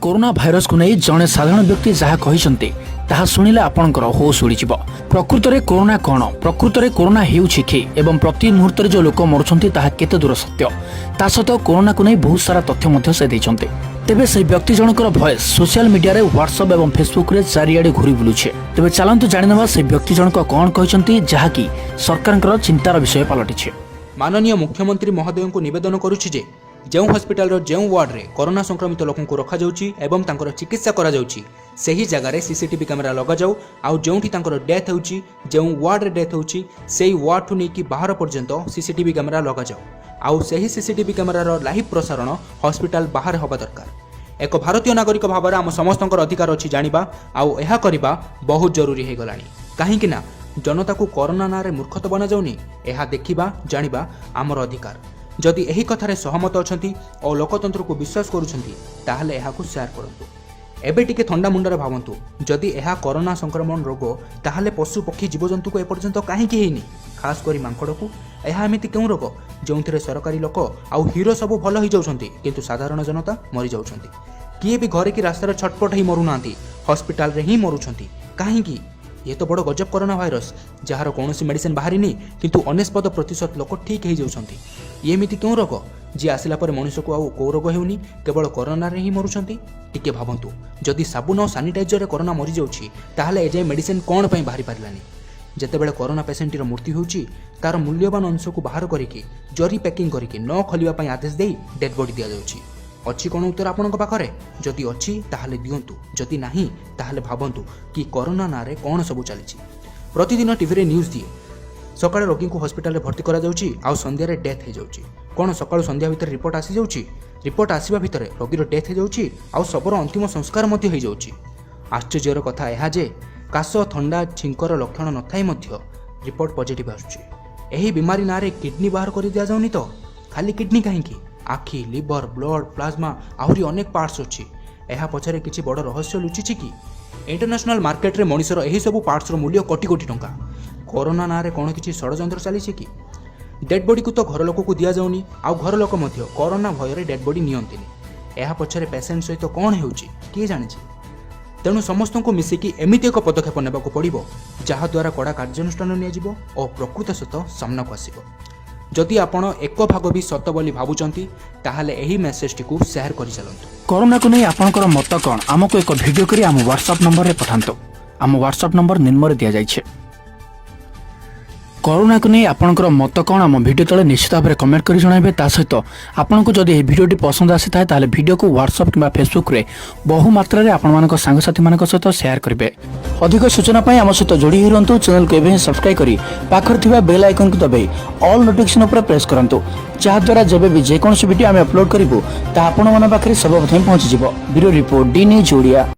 Corona virus को नहीं जड़े साधारण व्यक्ति जहाँ कहते ताहा शुणिले आपणकर होश उड़ी प्रकृत में कोरोना कौन प्रकृत में कोरोना होउछि कि एवं प्रति मुहूर्त जो लोक मरुछंती ताहा केते दूर सत्य ता सहित कोरोना को नहीं बहुत सारा तथ्य मध्य से देइछन्ते। तेबे से व्यक्ति जनकर भॉइस सोशल मीडिया रे व्हाट्सएप एवं फेसबुक रे चारिआडे घुरी बुलुछे। तेबे चलंतु जानिनबा से व्यक्ति जनक कौन कहछन्ती जहाँकि सरकारकर चिंतार विषय पलटिछे। माननीय मुख्यमंत्री महोदय को निवेदन करुछि जे जो हस्पिटाल जो वार्ड रे कोरोना संक्रमित लोक को रखा जाउछि एवं तांकर चिकित्सा करा जाउछि सेही जगह रे सीसीटीवी कैमेरा लगा जाउ आउ जोंठी तांकर डेथ होउछि जो वार्ड रे डेथ होउछि सेही वार्ड ठु नेकी बाहर पर्यंत सीसीटीवी कैमेरा लगा जाउ आउ सेही सीसीटीवी कैमेरा रो लाइव प्रसारण हस्पिटाल बाहर होबा दरकार। एक भारतीय नागरिक भाव में आम समस्तंकर अधिकार अछि जानिबा आउ एहा करिबा बहुत जरूरी हे गलानी। काहेकि ना जनता को कोरोना ना रे मूर्खता बना जाउनी एहा देखिबा जानिबा आमर अधिकार। जदि एही कथारे सहमत अछंती और लोकतंत्र को विश्वास करूछंती ताहले एहा को शेयर करंतु। एबे टिके ठंडा मुंडरे भावंतु जदि एहा कोरोना संक्रमण रोग ताहले पशु पक्षी जीवजंतु को एपर्यंत काहेकि हेनी खास करी मांकड़ को एहा एमिति केउ रोग जोंथिरे सरकारी लोक आउ हीरो सब भल हो जाउछंती किंतु साधारण जनता मरि जाउछंती। किए भी घरे की रास्तार छटपट ही मरु नांती हॉस्पिटल रे ही मरुछंती काहेकि ये तो बड़ गजब कोरोना भाइरस जार कौन मेडिसिन बाहरी किंतु 99% लोक ठीक हो जाउछंती। ये एमिति क्यों रोग जी आसिला पर मनुष्य को आउ को रोग हेउनी केवल कोरोना रे ही मरुछंती। टिके भाबंतु जदि साबुन और सैनिटाइजर रे कोरोना मरि जाउछि ताहले एजे मेडिसिन कोन पई बाहरी पारिलानी। जेतेबेले कोरोना पेशेंटर मृत्यु होउछि तार मूल्यवान अंश को बाहर करिकि जरी पैकिंग करिकि न खोलिबा पई आदेश देई डेड बॉडी दिया जाउछि। अच्छी कौन उत्तर आपणक पाखरे जदि अच्छी ताहले दियंतु जदि नाही ताहले भाबंतु कि कोरोना ना रे कौन सब चली। प्रतिदिन टीवी रे न्यूज दिए सकाळे रोगी को हॉस्पिटल रे भर्ती करा जाउछि आउ संध्या रे डेथ हे जाउछि। कोन सकाळु संध्या भितर रिपोर्ट आसी जाउछि रिपोर्ट आसीबा भितर रोगीर डेथ हे जाउछि आउ सबरो अंतिम संस्कार मध्य हे जाउछि। आश्चर्यर कथा एहा जे काश ठंडा छिंकर लक्षण नथाई मध्य रिपोर्ट पॉजिटिव आसुछि। एही बीमारी ना रे किडनी बाहर कर दिया जाउनी तो खाली किडनी काहेकि आखि लिवर ब्लड प्लाज्मा आहुरी अनेक पार्ट्स अच्छी एहा पछरे किछि बड़ रहस्य लुचिछि कि इंटरनेशनल मार्केट रे मनीषर एही सब पार्ट्स रो मूल्य कोटी कोटी टंका। कोरोना ना रे कोन किछि षडयंत्र चलीछि कि डेड बॉडी को तो घर लोक को दिया जाउनी आउ घर लोक मध्य कोरोना भय रे डेड बॉडी नियंतिनी एहा पछरे पेशेंट सहित कोन हेउछि किए जानिछि। तेणु समस्त को मिसिकी एमिति एक पदक्षेप नेबाको पड़िबो जहा द्वारा कड़ा कार्यानुष्ठान नियाजिबो और प्रकृत सत्य सामना को आसिबो। जदि आपण एक भाग भी सत बोली भावुचंती ताहले एही मेसेज टी को शेयर करि चलंतु। कोरोना को नहीं आपनकर मत कौन आमको एक वीडियो करी आम व्हाट्सएप नंबर रे पठांतु। आम व्हाट्सएप नंबर निम्न रे दिया जाइछे। कोरोना को नहीं आपनकर मत कौन आम वीडियो तले निश्चित भाव में कमेंट करी जणाइबे। ता सहित आपनको जदि ए वीडियोटी पसंद आसी थाए ताहले वीडियो को व्हाट्सएप किबा फेसबुक रे बहु मात्रा रे आपण मानक सांगसाथी मानक सहित शेयर करिवे। अधिक सूचना पाई आम सहित जोड़ी रहंतु। चैनल को एबे सब्सक्राइब करी पाखर थिबा बेल आइकन को दबाई ऑल नोटिफिकेशन ऊपर प्रेस करंतु जहा द्वारा जेबे भी जे कोनोसी वीडियो आम अपलोड करिवो ता आपण मन पाखरे सर्वप्रथम पहुंची जिवो। Bureau report D news Odia.